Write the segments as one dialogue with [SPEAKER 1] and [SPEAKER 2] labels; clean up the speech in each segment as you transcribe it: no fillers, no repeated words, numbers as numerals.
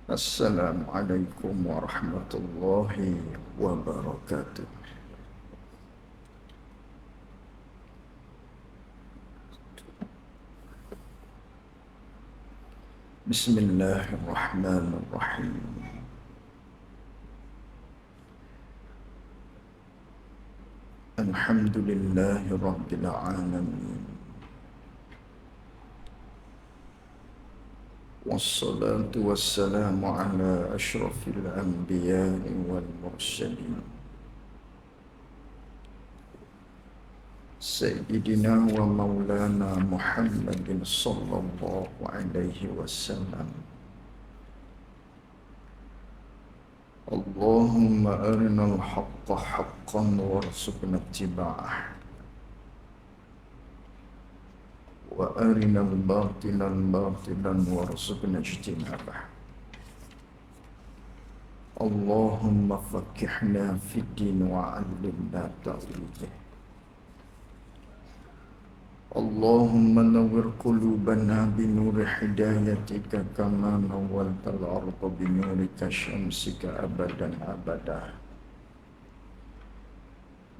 [SPEAKER 1] Assalamualaikum warahmatullahi wabarakatuh. Bismillahirrahmanirrahim. Alhamdulillahi rabbil alamin. Wassalatu wassalamu ala ashrafil anbiya'i wal mursalin. Sayyidina wa maulana Muhammadin sallallahu alaihi wasallam. Allahumma arinal haqqa haqqan warzuqna ittiba'ah wa arinal batilan batilan warzuqna ijtinabah. Allahumma faqihna fid din wa 'allimna ta'wil. Allahumma nawwir qulubana bi nuri hidayatika kama nawwaltal arda bi nuri syamsika abadan abada.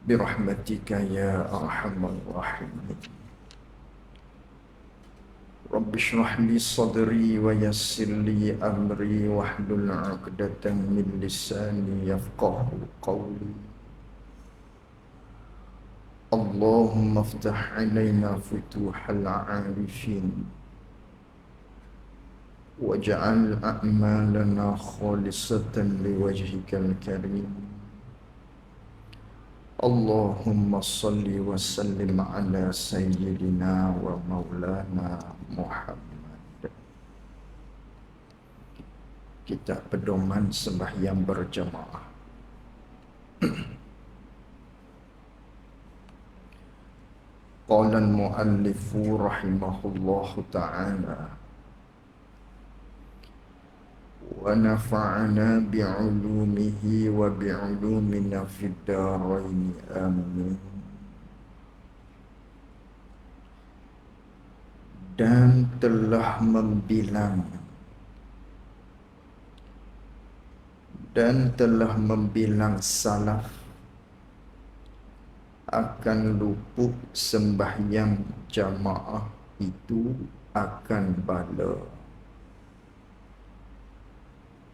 [SPEAKER 1] Bi rahmatika ya arhamar rahimin. Rabbi shrah li sadri wa yassir li amri wahlul 'uqdatam min lisani yafqahu qawli. Allahumma aftah alaina futuhal 'arifin waj'al a'malana khalisatan liwajhikal karim. Allahumma salli wa sallim ala sayyidina wa maulana Muhammad. Kita pedoman sembahyang berjamaah. Qala al-muallifu rahimahullahu ta'ala wa nafa'ana bi'ulumihi wa bi'ulumina fid darain amin. Dan telah membilang salaf akan luput sembahyang jamaah itu akan bala.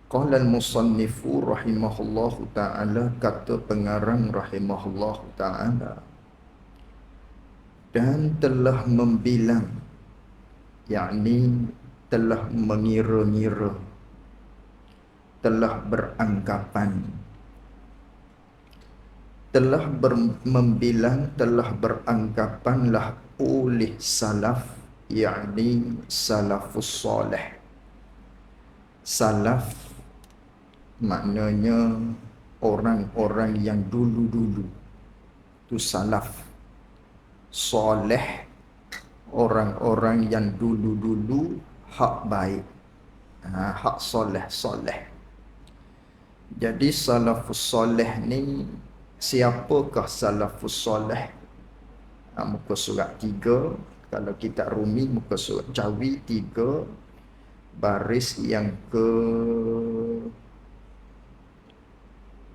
[SPEAKER 1] Qala al-musannifu rahimahullahu ta'ala, kata pengarang rahimahullahu ta'ala, dan telah membilang, yakni telah mengira-ngira, telah beranggapan, membilang, telah beranggapanlah oleh salaf, yakni salafus soleh. Salaf maknanya orang-orang yang dulu-dulu, itu salaf. Soleh, orang-orang yang dulu-dulu hak baik, hak soleh. Jadi salafus soleh ni, siapakah salafus soleh? Muka surat 3, kalau kita Rumi muka surat Jawi 3, baris yang ke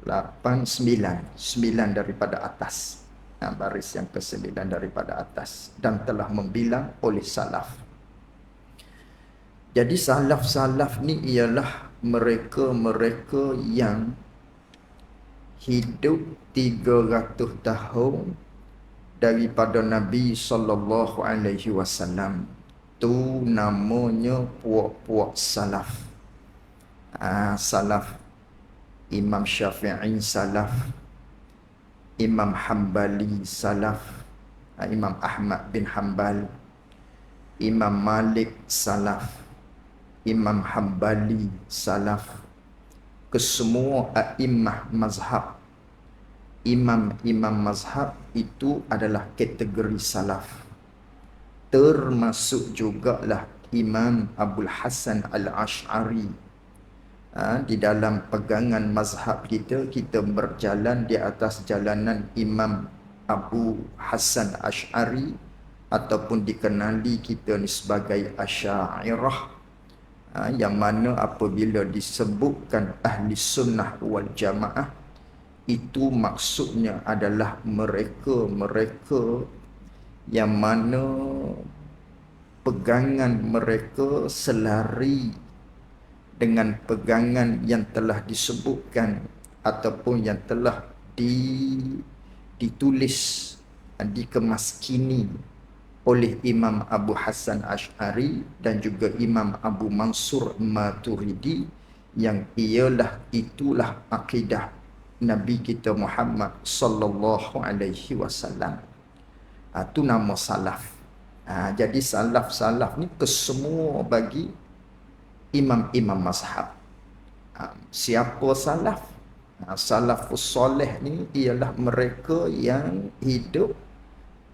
[SPEAKER 1] 9 daripada atas. Baris yang ke 9 daripada atas. Dan telah membilang oleh salaf. Jadi salaf-salaf ni ialah mereka-mereka yang hidup 300 tahun daripada Nabi sallallahu alaihi wasallam. Tu namanya puak-puak salaf. Salaf Imam Syafi'i salaf, Imam Hambali salaf, Imam Ahmad bin Hanbal, Imam Malik salaf, Imam Hambali salaf. Kesemua a'immah mazhab, imam-imam mazhab itu adalah kategori salaf. Termasuk jugalah Imam Abul Hasan Al-Ash'ari. Di dalam pegangan mazhab kita berjalan di atas jalanan Imam Abu Hasan Ash'ari, ataupun dikenali kita ni sebagai Asy'ariyah. Yang mana apabila disebutkan ahli sunnah wal jamaah, itu maksudnya adalah mereka-mereka yang mana pegangan mereka selari dengan pegangan yang telah disebutkan ataupun yang telah ditulis, dikemaskini oleh Imam Abu Hasan Asy'ari dan juga Imam Abu Mansur Maturidi, yang itulah akidah Nabi kita Muhammad sallallahu alaihi wasallam. Itu nama salaf. Jadi salaf ni kesemua bagi imam-imam mazhab. Siapa salaf? Salafus soleh ni ialah mereka yang hidup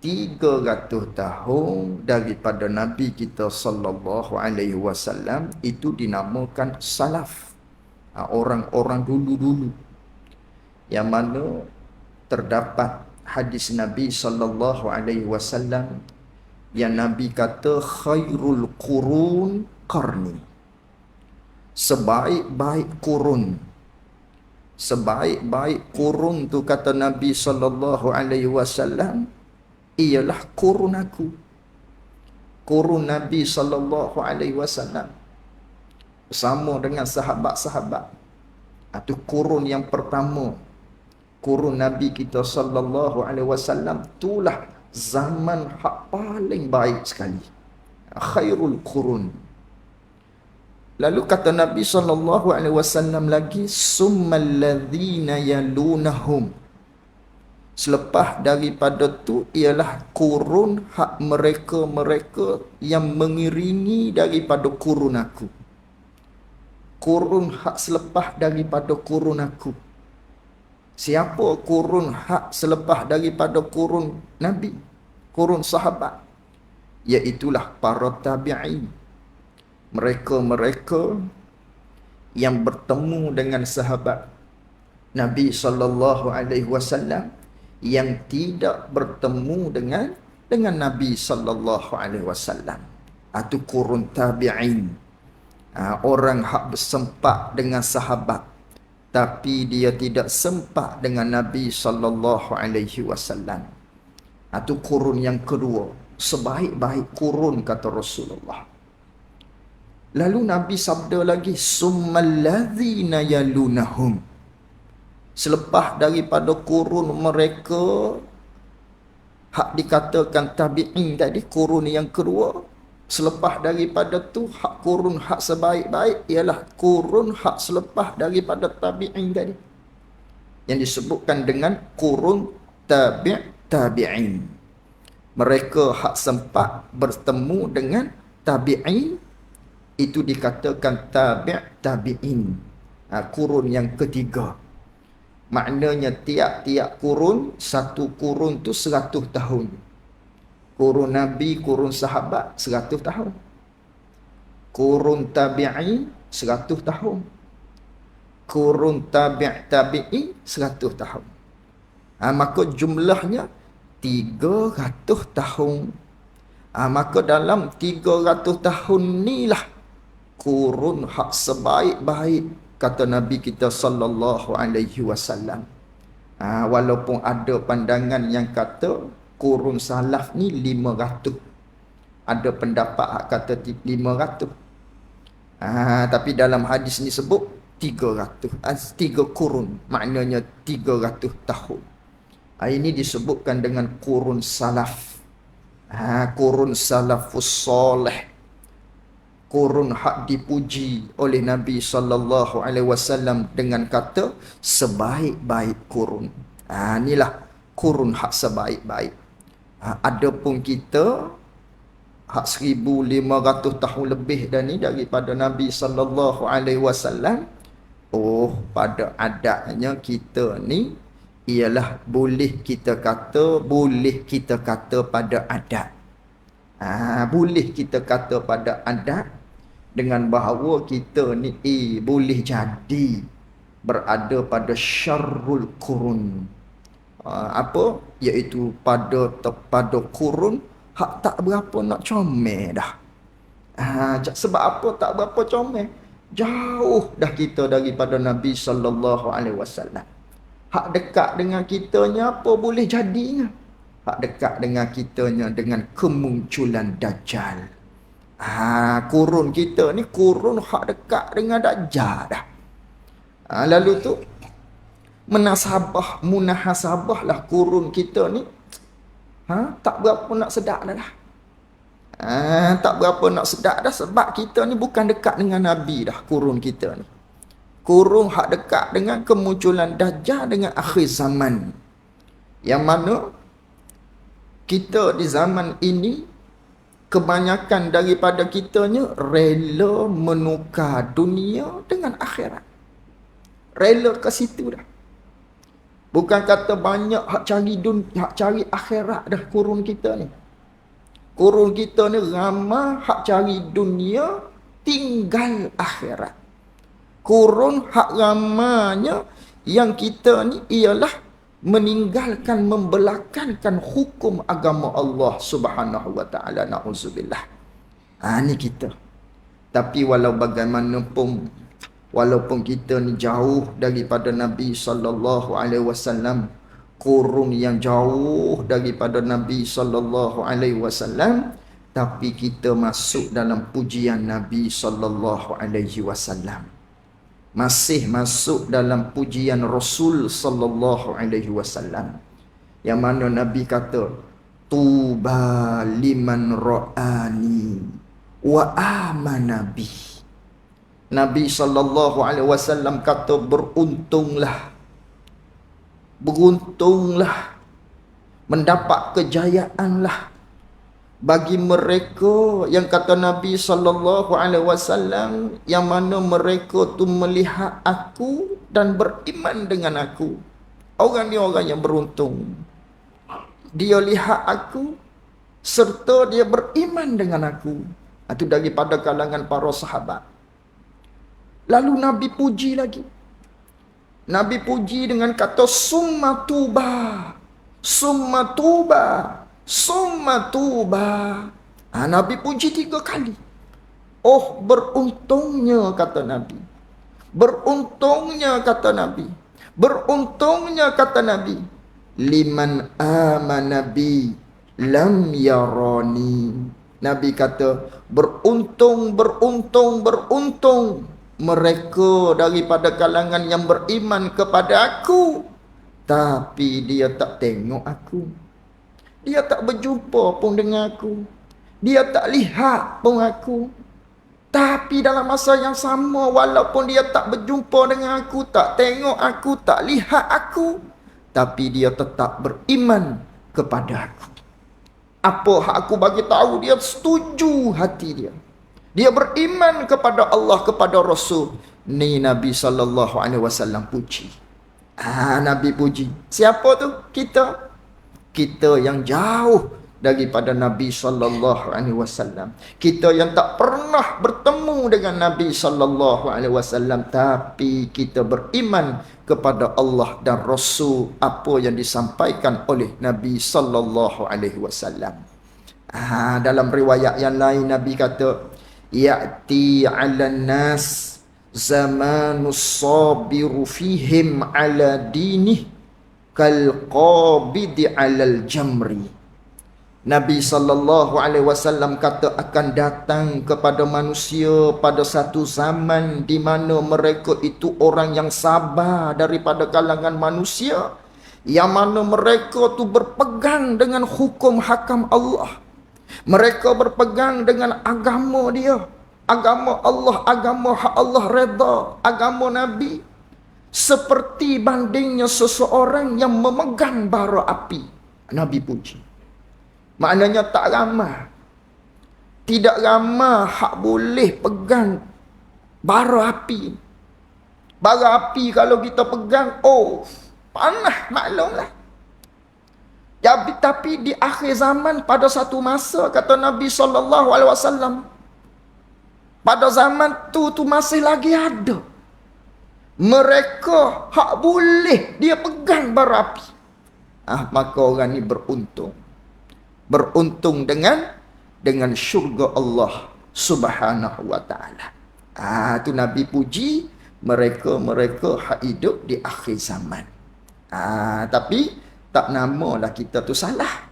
[SPEAKER 1] 300 tahun daripada Nabi kita sallallahu alaihi wasallam, itu dinamakan salaf. Orang-orang dulu-dulu yang mana terdapat hadis Nabi sallallahu alaihi wasallam yang Nabi kata khairul qurun qarni. Sebaik-baik kurun tu kata Nabi sallallahu alaihi wasallam ialah kurun aku. Kurun Nabi sallallahu alaihi wasallam bersama dengan sahabat-sahabat. Itu kurun yang pertama. Kurun Nabi kita sallallahu alaihi wasallam itulah zaman hak paling baik sekali. Khairul qurun. Lalu kata Nabi sallallahu alaihi wasallam lagi, summal ladzina yalunahum. Selepas daripada tu ialah kurun hak mereka-mereka yang mengiringi daripada kurun aku. Kurun hak selepas daripada kurun aku. Siapa kurun hak selepas daripada kurun Nabi, kurun sahabat? Iaitulah para tabi'in. Mereka-mereka yang bertemu dengan sahabat Nabi sallallahu alaihi wasallam, yang tidak bertemu dengan Nabi sallallahu alaihi wasallam. Itu kurun tabi'in. Orang hak bersempat dengan sahabat tapi dia tidak sempat dengan Nabi sallallahu alaihi wasallam. Itu kurun yang kedua, sebaik-baik kurun kata Rasulullah. Lalu Nabi sabda lagi, summal ladzina yalunahum. Selepas daripada kurun mereka hak dikatakan tabi'in tadi, kurun yang kedua, selepas daripada tu hak kurun hak sebaik-baik ialah kurun hak selepas daripada tabi'in tadi, yang disebutkan dengan kurun tabi'in. Mereka hak sempat bertemu dengan tabi'in, itu dikatakan tabi'in. Kurun yang ketiga. Maknanya tiap-tiap kurun, satu kurun tu 100 tahun. Kurun Nabi, kurun sahabat 100 tahun. Kurun tabi'i 100 tahun. Kurun tabi'i 100 tahun. Maka jumlahnya 300 tahun. Maka dalam 300 tahun ni lah kurun hak sebaik-baik kata Nabi kita sallallahu alaihi wasallam. Walaupun ada pandangan yang kata kurun salaf ni 500. Ada pendapat hak kata 500. Tapi dalam hadis ni sebut 300. 3 kurun, maknanya 300 tahun. Ini disebutkan dengan kurun salaf. Kurun salafus soleh. Kurun hak dipuji oleh Nabi sallallahu alaihi wasallam dengan kata sebaik-baik kurun. Inilah kurun hak sebaik-baik. Adapun kita hak 1500 tahun lebih dah ni daripada Nabi sallallahu alaihi wasallam. Pada adatnya kita ni ialah boleh kita kata pada adat. Boleh kita kata pada adat dengan bahawa kita ni boleh jadi berada pada syarrul qurun. Apa? Iaitu pada kurun hak tak berapa nak comel dah. Sebab apa tak berapa comel? Jauh dah kita daripada Nabi sallallahu alaihi wasallam. Hak dekat dengan kitanya apa boleh jadinya? Hak dekat dengan kitanya dengan kemunculan Dajjal. Kurun kita ni kurun hak dekat dengan Dajjal dah. Lalu tu munahasabah lah kurun kita ni. Tak berapa nak sedap dah lah. Tak berapa nak sedap dah sebab kita ni bukan dekat dengan Nabi dah kurun kita ni. Kurun hak dekat dengan kemunculan Dajjal dengan akhir zaman. Yang mana kita di zaman ini kebanyakan daripada kitanya rela menukar dunia dengan akhirat. Rela ke situ dah. Bukan kata banyak hak cari akhirat dah kurun kita ni. Kurun kita ni ramai hak cari dunia tinggal akhirat. Kurun hak ramanya yang kita ni ialah meninggalkan, membelakangkan hukum agama Allah Subhanahu wa taala. Nauzubillah. Ni kita. Tapi walaupun kita ni jauh daripada Nabi sallallahu alaihi wasallam, kurun yang jauh daripada Nabi sallallahu alaihi wasallam, tapi kita masuk dalam pujian Nabi sallallahu alaihi wasallam. Masih masuk dalam pujian Rasul sallallahu alaihi wasallam. Yang mana Nabi kata, tuba liman ra'ani wa amana bi. Nabi sallallahu alaihi wasallam kata beruntunglah, mendapat kejayaanlah bagi mereka yang kata Nabi sallallahu alaihi wasallam, yang mana mereka tu melihat aku dan beriman dengan aku. Orang ni orang yang beruntung. Dia lihat aku serta dia beriman dengan aku. Itu daripada kalangan para sahabat. Lalu Nabi puji lagi. Nabi puji dengan kata summa tuba. Summa tuba. Summa tuba. Nabi puji 3 kali. Oh, beruntungnya kata Nabi. Beruntungnya kata Nabi. Beruntungnya kata Nabi. Liman amana bi lam yarani. Nabi kata beruntung mereka daripada kalangan yang beriman kepada aku, tapi dia tak tengok aku. Dia tak berjumpa pun dengan aku. Dia tak lihat pun aku. Tapi dalam masa yang sama, walaupun dia tak berjumpa dengan aku, tak tengok aku, tak lihat aku, tapi dia tetap beriman kepada aku. Apa hak aku bagi tahu, dia setuju hati dia. Dia beriman kepada Allah, kepada Rasul. Ni Nabi sallallahu alaihi wasallam puji. Nabi puji. Siapa tu? Kita. Kita yang jauh daripada Nabi sallallahu alaihi wasallam. Kita yang tak pernah bertemu dengan Nabi sallallahu alaihi wasallam, tapi kita beriman kepada Allah dan Rasul apa yang disampaikan oleh Nabi sallallahu alaihi wasallam. Dalam riwayat yang lain Nabi kata, ya'ti 'alan nas zamanus sabiru fihim 'ala dinih kal qabidi 'alal jamri. Nabi sallallahu alaihi wasallam kata akan datang kepada manusia pada satu zaman di mana mereka itu orang yang sabar daripada kalangan manusia, yang mana mereka tu berpegang dengan hukum hakam Allah. Mereka berpegang dengan agama dia, agama Allah, agama hak Allah redha, agama Nabi, seperti bandingnya seseorang yang memegang bara api. Nabi puji. Maknanya tak ramai. Tidak ramai hak boleh pegang bara api. Bara api kalau kita pegang, panas maklumlah. Tapi di akhir zaman pada satu masa, kata Nabi SAW, pada zaman tu masih lagi ada mereka hak boleh dia pegang bara api. Maka orang ni beruntung. Beruntung dengan syurga Allah Subhanahu wa ta'ala. Tu Nabi puji mereka-mereka hak hidup di akhir zaman. Tapi tak namalah kita tu salah.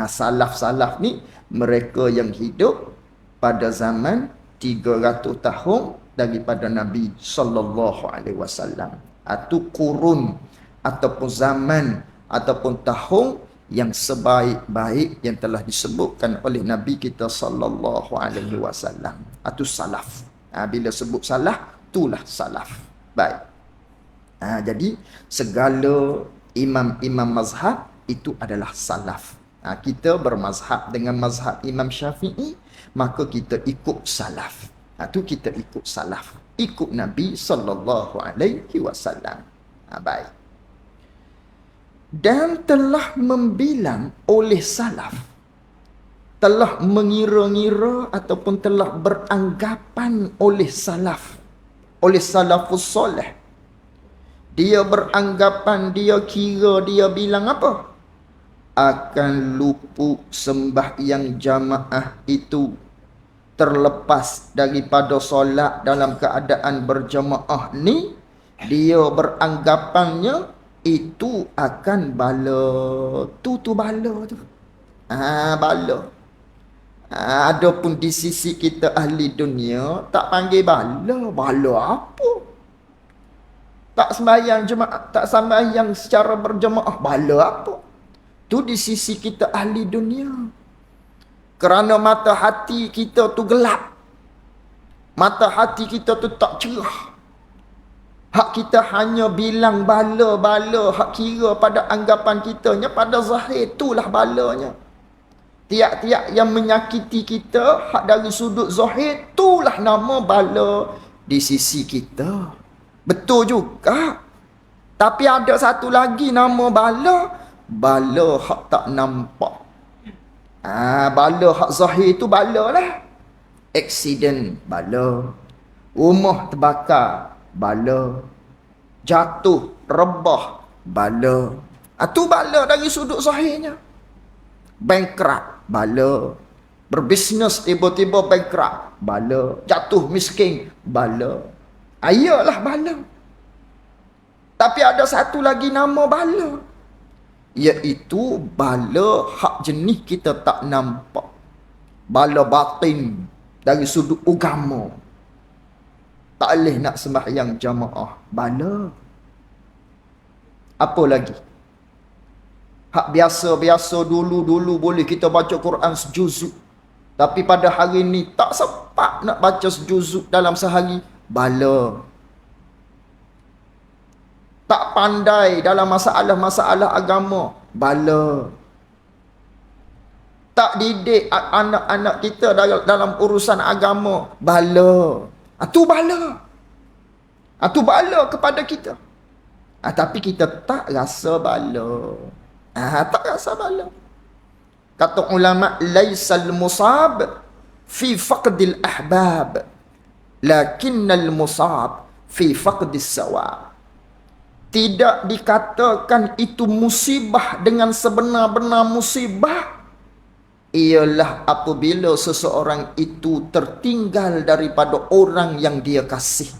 [SPEAKER 1] Salaf-salaf ni mereka yang hidup pada zaman 300 tahun daripada Nabi sallallahu alaihi wasallam. Itu kurun ataupun zaman ataupun tahun yang sebaik-baik yang telah disebutkan oleh Nabi kita sallallahu alaihi wasallam. Itu salaf. Bila sebut salah, itulah salaf. Baik. Jadi segala imam-imam mazhab itu adalah salaf. Kita bermazhab dengan mazhab Imam Syafi'i, maka kita ikut salaf. Itu kita ikut salaf. Ikut Nabi sallallahu alaihi wasallam. Baik. Dan telah membilang oleh salaf, telah mengira-ngira ataupun telah beranggapan oleh salaf, oleh salafus soleh. Dia beranggapan, dia kira, dia bilang apa? Akan luput sembahyang jamaah itu terlepas daripada solat dalam keadaan berjamaah ni, dia beranggapannya itu akan bala. Tu bala tu. Bala. Adapun di sisi kita ahli dunia tak panggil bala. Bala apa? Tak sembahyang jemaah, tak sembahyang secara berjemaah, bala apa? Tu di sisi kita ahli dunia. Kerana mata hati kita tu gelap. Mata hati kita tu tak cerah. Hak kita hanya bilang bala-bala, hak kira pada anggapan kitanya, pada zahir itulah balanya. Tiap-tiap yang menyakiti kita, hak dari sudut zahir itulah nama bala di sisi kita. Betul juga. Tapi ada satu lagi nama bala, bala hak tak nampak. Bala hak zahir itu bala lah. Aksiden bala. Rumah terbakar bala. Jatuh rebah bala. Tu bala dari sudut zahirnya. Bankrupt bala. Berbisnes tiba-tiba bankrupt bala. Jatuh miskin bala. Ayalah bala. Tapi ada satu lagi nama bala, iaitu bala hak jenis kita tak nampak. Bala batin dari sudut agama. Tak boleh nak sembahyang jamaah. Bala. Apa lagi? Hak biasa-biasa dulu-dulu boleh kita baca Quran sejuzuk. Tapi pada hari ni tak sempat nak baca sejuzuk dalam sehari. Bala. Tak pandai dalam masalah-masalah agama. Bala. Tak didik anak-anak kita dalam urusan agama. Bala. Tu bala. Tu bala kepada kita. Tapi kita tak rasa bala. Tak rasa bala. Kata ulama, laisal musab fi faqdil ahbab, lakinnal musab fi faqdis sawab. Tidak dikatakan itu musibah dengan sebenar-benar musibah, ialah apabila seseorang itu tertinggal daripada orang yang dia kasih.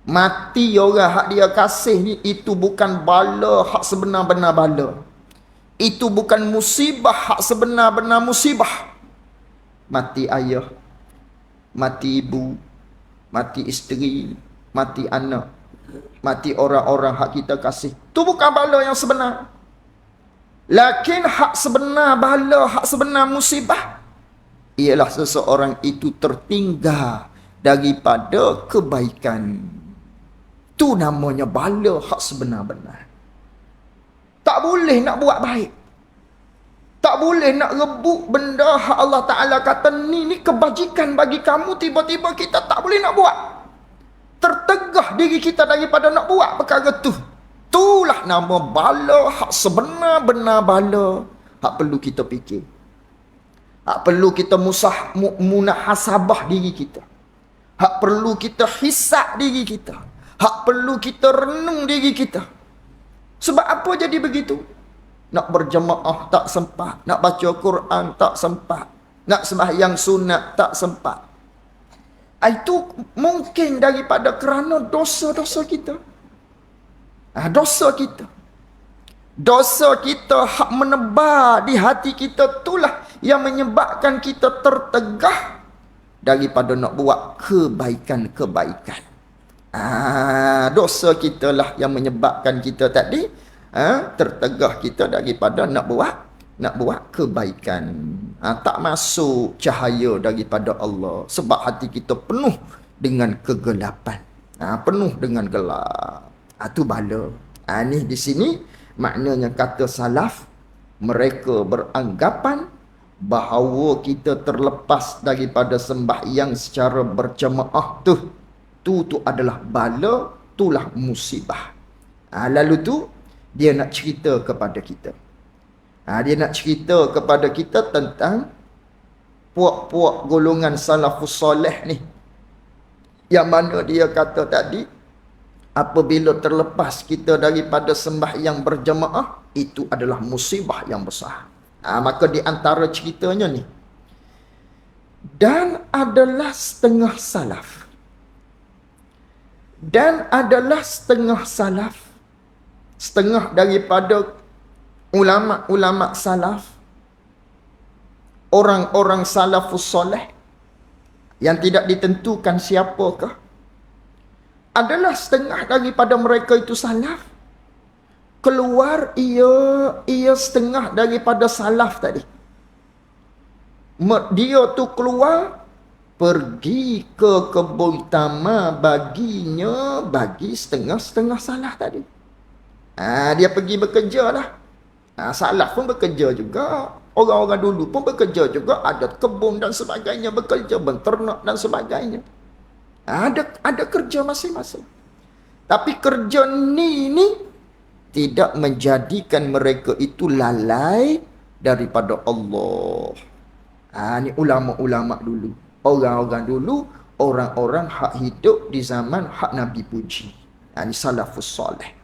[SPEAKER 1] Mati orang hak dia kasih ni, itu bukan bala hak sebenar-benar bala. Itu bukan musibah hak sebenar-benar musibah. Mati ayah, mati ibu, mati isteri, mati anak, mati orang-orang hak kita kasih. Itu bukan bala yang sebenar. Lakin hak sebenar bala, hak sebenar musibah, ialah seseorang itu tertinggal daripada kebaikan. Itu namanya bala hak sebenar-benar. Tak boleh nak buat baik. Tak boleh nak rebut benda hak Allah Ta'ala kata ni kebajikan bagi kamu, tiba-tiba kita tak boleh nak buat. Tertegah diri kita daripada nak buat perkara tu. Itulah nama bala hak sebenar-benar bala. Hak perlu kita fikir. Hak perlu kita munahasabah diri kita. Hak perlu kita hisap diri kita. Hak perlu kita renung diri kita. Sebab apa jadi begitu? Nak berjemaah tak sempat, nak baca Quran tak sempat, Nak sembahyang sunat tak sempat. Itu mungkin daripada kerana dosa-dosa kita. Dosa kita. Dosa kita hak menebar di hati kita itulah yang menyebabkan kita tertegah daripada nak buat kebaikan-kebaikan. Dosa kita lah yang menyebabkan kita tadi tertegah kita daripada nak buat kebaikan. Tak masuk cahaya daripada Allah sebab hati kita penuh dengan kegelapan, penuh dengan gelap. Tu bala. Ni di sini maknanya kata salaf, mereka beranggapan bahawa kita terlepas daripada sembahyang secara berjemaah tu adalah bala, itulah musibah. Lalu tu dia nak cerita kepada kita. Dia nak cerita kepada kita tentang puak-puak golongan salafus soleh ni, yang mana dia kata tadi, apabila terlepas kita daripada sembahyang berjemaah, itu adalah musibah yang besar. Maka di antara ceritanya ni, dan adalah setengah salaf, setengah daripada ulama-ulama salaf, orang-orang salafus soleh yang tidak ditentukan siapakah, adalah setengah daripada mereka itu salaf. Keluar ia setengah daripada salaf tadi. Dia tu keluar pergi ke kebun tama bagi setengah-setengah salaf tadi. Dia pergi bekerja lah. Salaf pun bekerja juga. Orang-orang dulu pun bekerja juga. Ada kebun dan sebagainya, bekerja, berternak dan sebagainya. Ada kerja masing-masing. Tapi kerja ni tidak menjadikan mereka itu lalai daripada Allah. Ni ulama-ulama dulu. Orang-orang dulu, orang-orang hak hidup di zaman hak Nabi puji. Ni salafus soleh.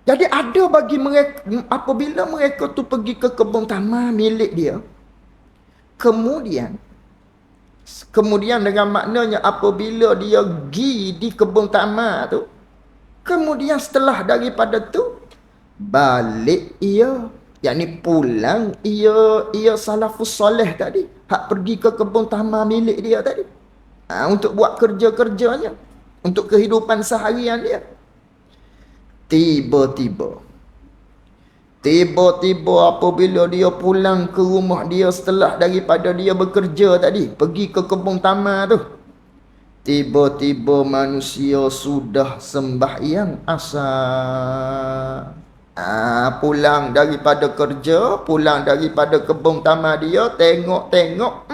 [SPEAKER 1] Jadi ada bagi mereka, apabila mereka tu pergi ke kebun tama milik dia, Kemudian dengan maknanya apabila dia pergi di kebun tama tu, kemudian setelah daripada tu balik yakni pulang ia salafus soleh tadi, hak pergi ke kebun tama milik dia tadi, untuk buat kerja-kerjanya, untuk kehidupan seharian dia. Tiba-tiba apabila dia pulang ke rumah dia setelah daripada dia bekerja tadi, pergi ke kebun tama tu, tiba-tiba manusia sudah sembahyang asar. Pulang daripada kerja, pulang daripada kebun tama dia, tengok-tengok,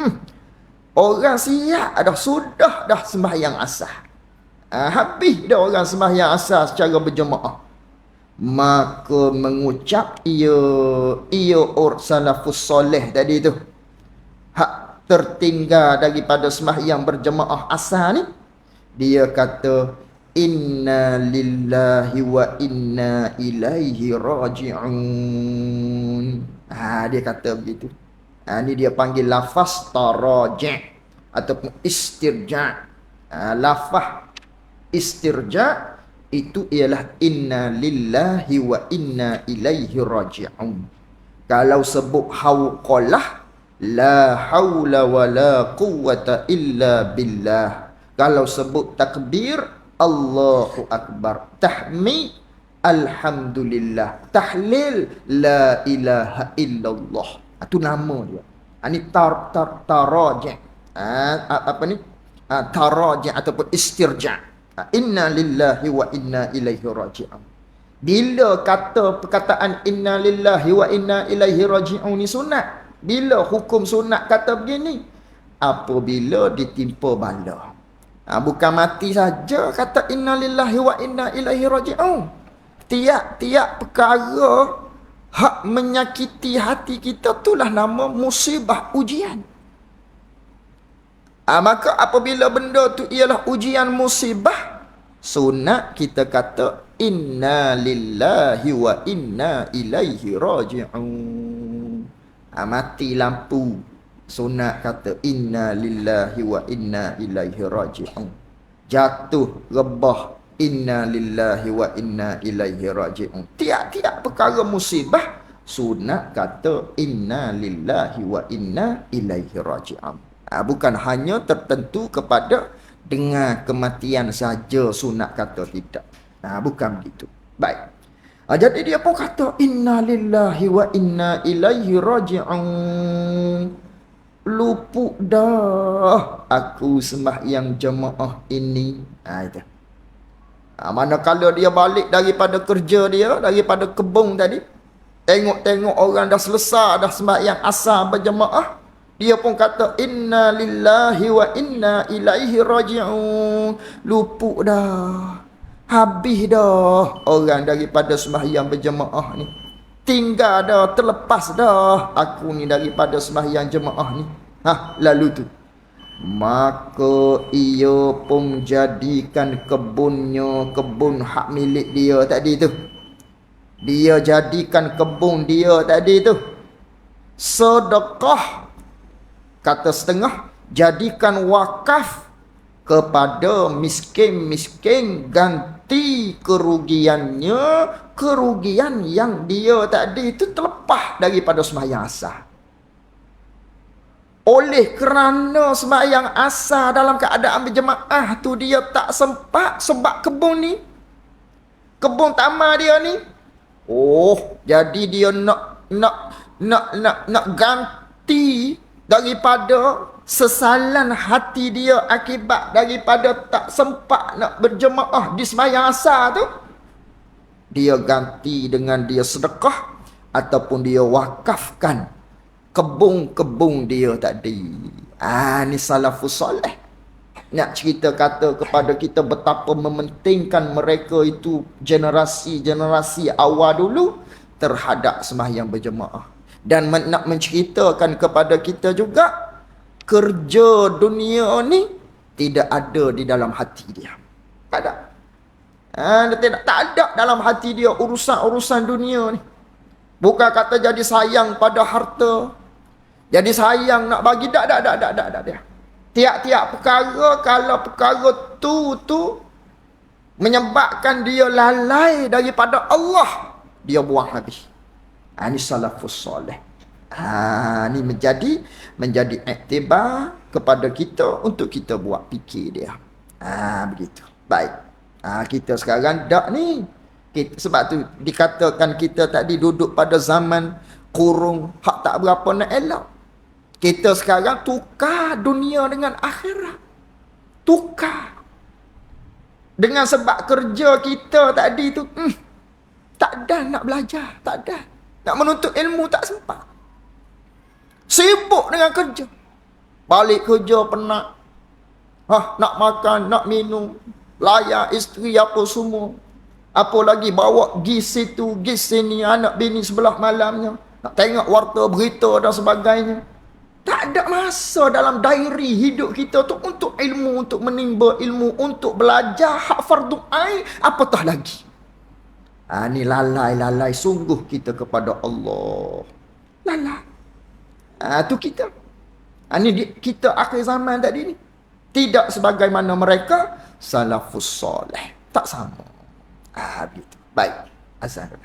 [SPEAKER 1] orang siap sudah sembahyang asar. Habis dah orang sembahyang asar secara berjemaah. Maka mengucap ia salafus soleh tadi tu, hak tertinggal daripada sembahyang berjemaah asar ni, dia kata inna lillahi wa inna ilaihi raji'un. Dia kata begitu. Ni dia panggil lafaz taraji' ataupun istirja'. Lafaz istirja' itu ialah inna lillahi wa inna ilaihi raji'un. Kalau sebut hauqalah, la haula wa la quwwata illa billah. Kalau sebut takbir, Allahu akbar. Tahmid, alhamdulillah. Tahlil, la ilaha illallah. Itu nama dia. Ini taraji'. Taraji' ataupun istirja'. Inna lillahi wa inna ilaihi raji'un. Bila kata perkataan inna lillahi wa inna ilaihi raji'un ni sunat? Bila hukum sunat kata begini? Apabila ditimpa bala. Bukan mati saja kata inna lillahi wa inna ilaihi raji'un. Tiap-tiap perkara hak menyakiti hati kita itulah nama musibah, ujian. Maka apabila benda tu ialah ujian musibah, sunat kita kata inna lillahi wa inna ilaihi raji'un. Mati lampu. Sunat kata inna lillahi wa inna ilaihi raji'un. Jatuh rebah, inna lillahi wa inna ilaihi raji'un. Tiap-tiap perkara musibah, sunat kata inna lillahi wa inna ilaihi raji'un. Bukan hanya tertentu kepada dengan kematian saja sunat kata, tidak. Bukan begitu. Baik. Jadi dia pun kata inna lillahi wa inna ilaihi raji'un. Luput dah aku sembahyang jemaah ini. Itu. Manakala dia balik daripada kerja dia, daripada kebun tadi, tengok-tengok orang dah selesai dah sembahyang asar berjemaah, dia pun kata inna lillahi wa inna ilaihi raji'un. Luput dah, habis dah orang daripada sembahyang berjemaah ni. Tinggal dah, terlepas dah aku ni daripada sembahyang jemaah ni. Lalu tu, maka ia pun jadikan kebunnya, kebun hak milik dia tadi tu. Dia jadikan kebun dia tadi tu sedekah. Kata setengah, jadikan wakaf kepada miskin-miskin, ganti kerugiannya, kerugian yang dia tadi itu terlepas daripada sembahyang asar. Oleh kerana sembahyang asar dalam keadaan berjemaah tu dia tak sempat sebab kebun ni, kebun tamar dia ni, jadi dia nak ganti daripada sesalan hati dia akibat daripada tak sempat nak berjemaah di sembahyang asar tu. Dia ganti dengan dia sedekah ataupun dia wakafkan kebun-kebun dia tadi. Ni salafus soleh. Nak cerita kata kepada kita betapa mementingkan mereka itu, generasi-generasi awal dulu terhadap sembahyang berjemaah. Dan nak menceritakan kepada kita juga, kerja dunia ni tidak ada di dalam hati dia. Tak ada. Tak ada dalam hati dia urusan-urusan dunia ni. Bukan kata jadi sayang pada harta, jadi sayang nak bagi, tak dia. Tiap-tiap perkara, kalau perkara tu menyebabkan dia lalai daripada Allah, dia buang habis. Ini salafus soleh. Ini menjadi iktibar kepada kita untuk kita buat fikir dia. Begitu. Baik. Kita sekarang tak ni. Sebab tu dikatakan kita tadi duduk pada zaman kurung hak tak berapa nak elok. Kita sekarang tukar dunia dengan akhirat. Tukar. Dengan sebab kerja kita tadi tu, tak ada nak belajar, tak ada. Nak menuntut ilmu tak sempat. Sibuk dengan kerja. Balik kerja penat. Nak makan, nak minum, layak isteri apa semua. Apa lagi bawa pergi situ, pergi sini, anak bini sebelah malamnya. Nak tengok warta berita dan sebagainya. Tak ada masa dalam diary hidup kita tu untuk ilmu, untuk menimba ilmu, untuk belajar hak fardu ain, apatah lagi. Ni lalai sungguh kita kepada Allah. Lalai. Tu kita. Ni kita akhir zaman tadi ni. Tidak sebagaimana mereka salafus soleh. Tak sama. Begitu. Baik. Azan.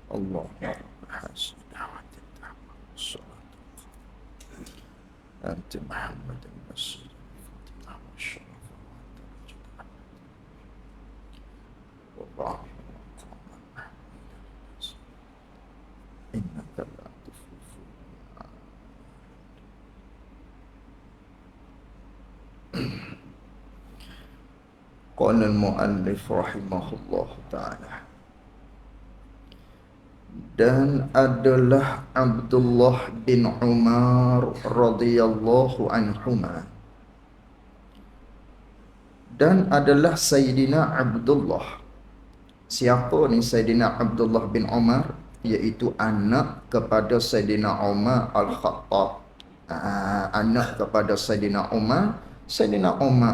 [SPEAKER 1] Allah hasbi da'watin salatu anti Muhammadin masjid Fatimah wa syaraf wa ta'ala innaka la tufifu Qala al-muallif rahimahullah ta'ala. Dan adalah Abdullah bin Umar radhiyallahu anhuma. Dan adalah Sayyidina Abdullah. Siapa ni Sayyidina Abdullah bin Umar? Iaitu anak kepada Sayyidina Umar Al-Khattab. Anak kepada Sayyidina Umar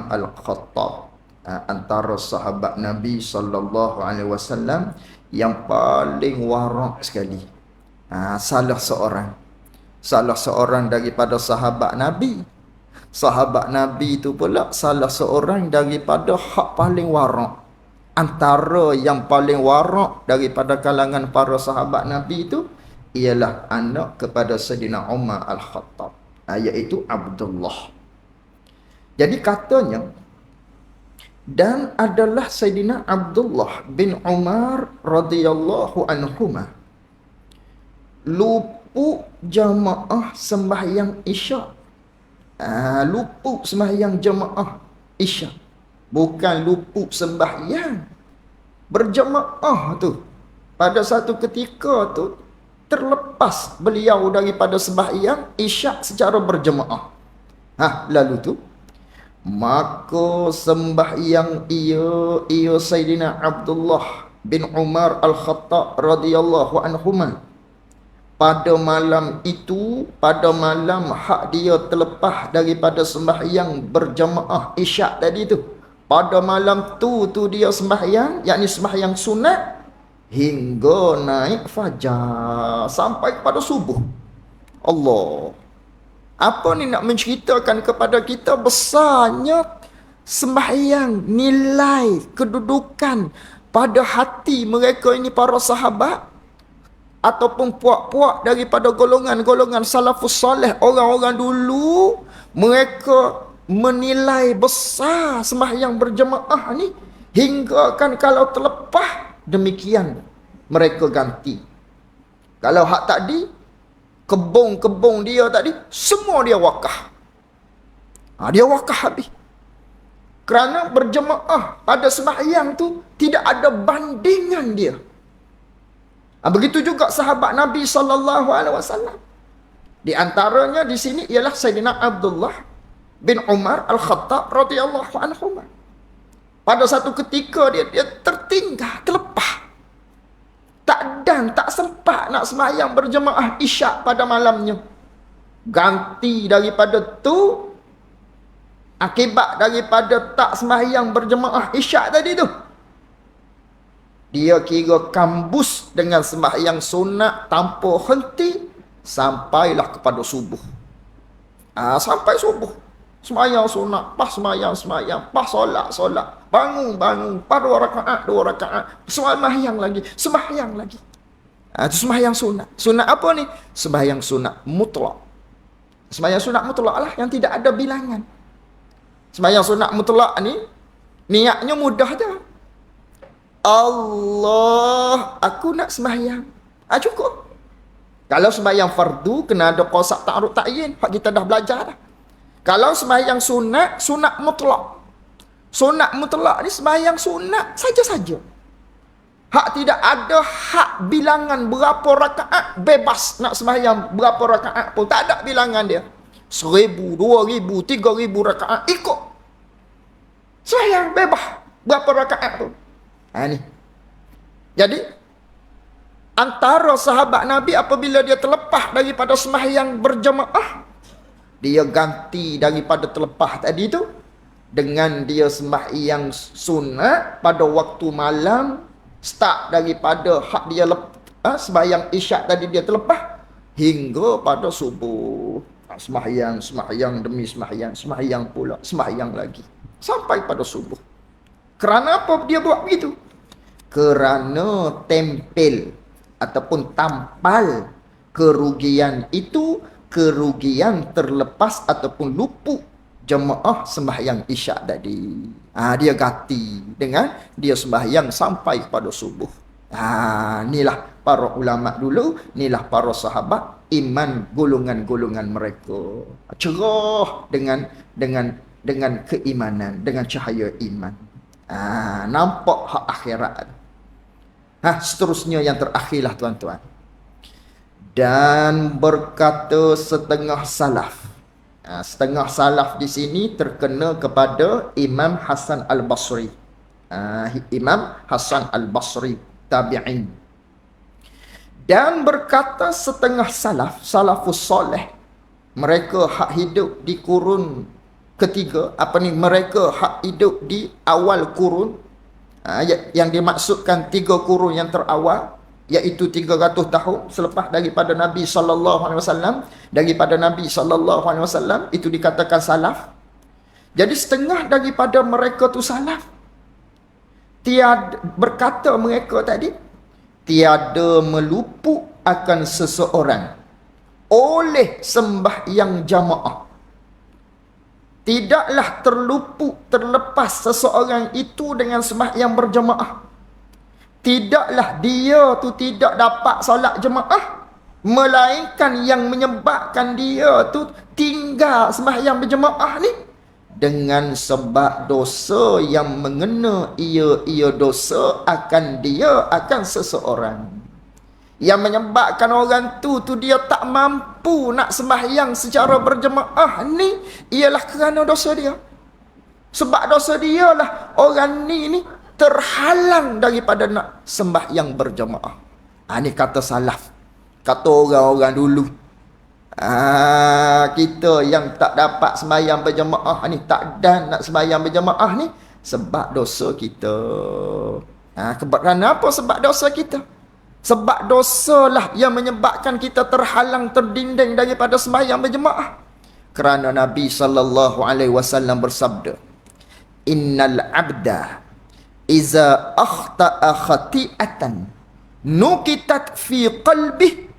[SPEAKER 1] Al-Khattab. Antara sahabat Nabi sallallahu alaihi wasallam yang paling warak sekali. Salah seorang daripada sahabat Nabi. Sahabat Nabi itu pula salah seorang daripada hak paling warak. Antara yang paling warak daripada kalangan para sahabat Nabi itu ialah anak kepada Sayyidina Umar Al-Khattab, iaitu Abdullah. Jadi katanya, dan adalah Sayyidina Abdullah bin Umar radhiyallahu anhuma lupu jamaah sembahyang Isyak. Lupu sembahyang jamaah Isyak, bukan lupu sembahyang berjamaah tu. Pada satu ketika tu terlepas beliau daripada sembahyang Isyak secara berjamaah. Lalu tu maka sembahyang ia Sayyidina Abdullah bin Umar Al-Khattab radhiyallahu anhuma pada malam itu, pada malam hak dia terlepas daripada sembahyang berjamaah Isyak tadi tu. Pada malam tu dia sembahyang, yakni sembahyang sunat hingga naik fajar sampai pada subuh. Allah. Apa ni nak menceritakan kepada kita besarnya sembahyang, nilai kedudukan pada hati mereka ini, para sahabat ataupun puak-puak daripada golongan-golongan salafus soleh, orang-orang dulu. Mereka menilai besar sembahyang berjemaah ni, hingga kan kalau terlepas demikian mereka ganti. Kalau hak tadi, kebun-kebun dia tadi, semua dia wakaf. Dia wakaf habis. Kerana berjemaah pada sembahyang tu tidak ada bandingan dia. Begitu juga sahabat Nabi SAW. Di antaranya di sini ialah Sayyidina Abdullah bin Umar Al-Khattab radhiyallahu anhu. Pada satu ketika dia tertinggal, terlepas. Tak sempat nak sembahyang berjemaah Isyak pada malamnya. Ganti daripada tu, akibat daripada tak sembahyang berjemaah Isyak tadi tu, dia kira kambus dengan sembahyang sunat tanpa henti sampailah kepada subuh. Sampai subuh. Sembahyang sunat, sembahyang, pas solat, bangun, pas 2 rakaat, sembahyang lagi. Itu sembahyang sunat. Sunat apa ni? Sembahyang sunat mutlak. Sembahyang sunat mutlak lah, yang tidak ada bilangan. Sembahyang sunat mutlak ni, niatnya mudah je. Allah, aku nak sembahyang. Cukup. Kalau sembahyang fardu, kena ada qasak ta'arud ta'yin. Hak kita dah belajar dah. Kalau sembahyang sunat, sunat mutlak. Sunat mutlak ni sembahyang sunat saja-saja. Hak tidak ada hak bilangan berapa rakaat, bebas nak sembahyang berapa rakaat pun. Tak ada bilangan dia. 1,000, 2,000, 3,000 rakaat, ikut. Sembahyang bebas berapa rakaat pun. Ni. Jadi, antara sahabat Nabi apabila dia terlepas daripada sembahyang berjamaah, dia ganti daripada terlepas tadi tu dengan dia sembahyang sunat pada waktu malam, start daripada hak dia sembahyang Isyak tadi dia terlepas hingga pada subuh. Sembahyang demi sembahyang pula, sembahyang lagi sampai pada subuh. Kerana apa dia buat begitu? Kerana tempel ataupun tampal kerugian itu, kerugian terlepas ataupun luput jemaah sembahyang Isyak tadi. Dia ganti dengan dia sembahyang sampai kepada subuh. Inilah para ulama dulu, inilah para sahabat, iman golongan-golongan mereka. Cerah dengan keimanan, dengan cahaya iman. Nampak hak akhirat. Seterusnya yang terakhirlah tuan-tuan. Dan berkata setengah salaf. Setengah salaf di sini terkena kepada Imam Hasan Al-Basri. Imam Hasan Al-Basri, tabi'in. Dan berkata setengah salaf, salafus soleh, mereka hak hidup di kurun ketiga, mereka hak hidup di awal kurun, yang dimaksudkan 3 kurun yang terawal, iaitu 300 tahun selepas daripada Nabi SAW. Daripada Nabi SAW itu dikatakan salaf. Jadi setengah daripada mereka tu salaf. Berkata mereka tadi, tiada meluput akan seseorang oleh sembahyang jamaah. Tidaklah terlepas seseorang itu dengan sembahyang berjamaah. Tidaklah dia tu tidak dapat solat jemaah, melainkan yang menyebabkan dia tu tinggal sembahyang berjemaah ni dengan sebab dosa yang mengena ia dosa akan seseorang. Yang menyebabkan orang tu dia tak mampu nak sembahyang secara berjemaah ni ialah kerana dosa dia. Sebab dosa dia lah orang ni terhalang daripada nak sembahyang berjemaah. Ni kata salaf, kata orang-orang dulu. Kita yang tak dapat sembahyang berjemaah ni, tak dan nak sembahyang berjemaah ni sebab dosa kita. Kerana apa sebab dosa kita? Sebab dosalah yang menyebabkan kita terhalang, terdinding daripada sembahyang berjemaah. Kerana Nabi SAW bersabda, innal abda iza akhta'a khati'atan nukitat fi qalbih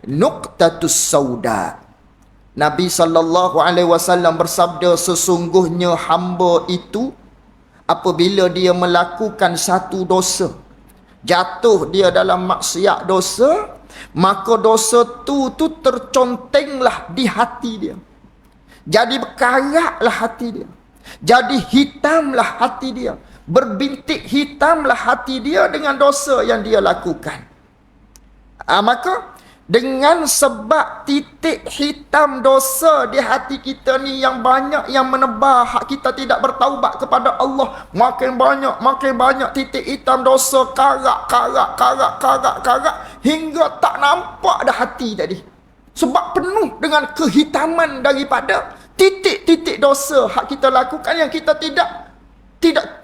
[SPEAKER 1] nuqtatus sauda. Nabi SAW bersabda, sesungguhnya hamba itu apabila dia melakukan satu dosa, jatuh dia dalam maksiat dosa, maka dosa tu tercontenglah di hati dia. Jadi berkaratlah hati dia. Jadi hitamlah hati dia. Berbintik hitamlah hati dia dengan dosa yang dia lakukan. Maka dengan sebab titik hitam dosa di hati kita ni yang banyak, yang menebar hak kita tidak bertaubat kepada Allah, makin banyak titik hitam dosa, karak hingga tak nampak dah hati tadi. Sebab penuh dengan kehitaman daripada titik-titik dosa hak kita lakukan yang kita tidak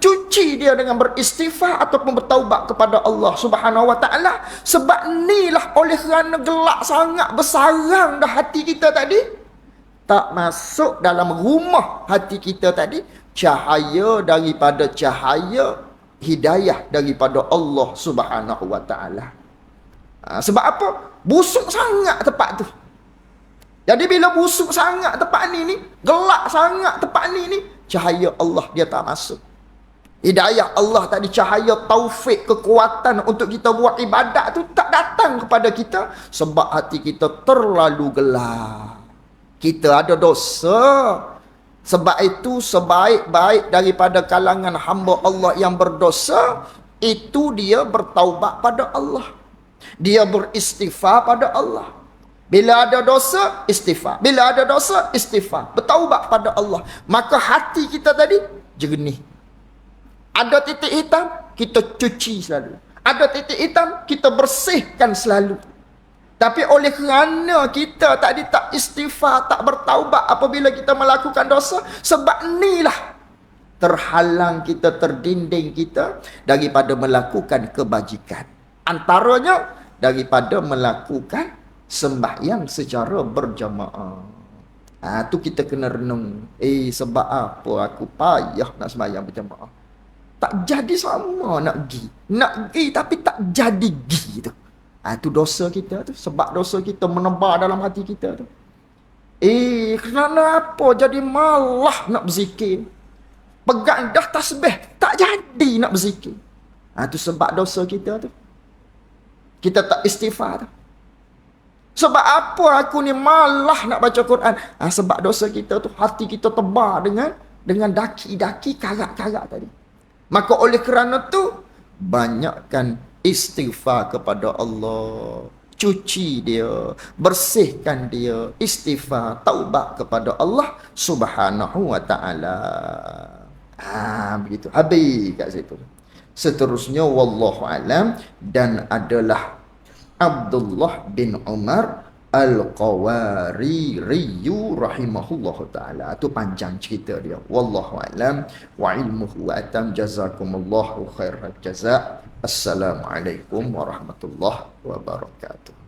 [SPEAKER 1] cuci dia dengan beristighfar ataupun bertaubat kepada Allah Subhanahu wa taala. Sebab inilah oleh kerana gelap sangat bersarang dah hati kita tadi, tak masuk dalam rumah hati kita tadi cahaya daripada cahaya hidayah daripada Allah Subhanahu wa taala. Sebab apa? Busuk sangat tempat tu. Jadi bila busuk sangat tempat ni, gelap sangat tempat ni, cahaya Allah dia tak masuk. Hidayah Allah tadi, cahaya taufik, kekuatan untuk kita buat ibadat tu tak datang kepada kita sebab hati kita terlalu gelap. Kita ada dosa. Sebab itu sebaik-baik daripada kalangan hamba Allah yang berdosa, itu dia bertaubat pada Allah. Dia beristighfar pada Allah. Bila ada dosa, istighfar. Bila ada dosa, istighfar. Bertaubat pada Allah. Maka hati kita tadi jernih. Ada titik hitam, kita cuci selalu. Ada titik hitam, kita bersihkan selalu. Tapi oleh kerana kita tadi tak istighfar, tak bertaubat apabila kita melakukan dosa, sebab inilah terhalang kita, terdinding kita daripada melakukan kebajikan. Antaranya daripada melakukan sembahyang secara berjamaah. Tu kita kena renung. Sebab apa aku payah nak sembahyang berjamaah? Tak jadi sama nak pergi. Nak pergi tapi tak jadi pergi tu. Tu dosa kita tu. Sebab dosa kita menebar dalam hati kita tu. Kerana apa jadi malah nak berzikir? Pegang dah tasbih, tak jadi nak berzikir. Tu sebab dosa kita tu. Kita tak istighfar tu. Sebab apa aku ni malah nak baca Quran? Sebab dosa kita tu, hati kita tebar dengan daki-daki, karat-karat tadi. Maka oleh kerana tu, banyakkan istighfar kepada Allah. Cuci dia, bersihkan dia, istighfar, taubat kepada Allah Subhanahu wa taala. Begitu. Habis kat situ. Seterusnya wallahu alam, dan adalah Abdullah bin Umar Al-Qawaririyu rahimahullahu ta'ala. Itu panjang cerita dia. Wallahu alam wa ilmuhu atam. Jazakumullahu khairal jazak. Assalamualaikum warahmatullahi wabarakatuh.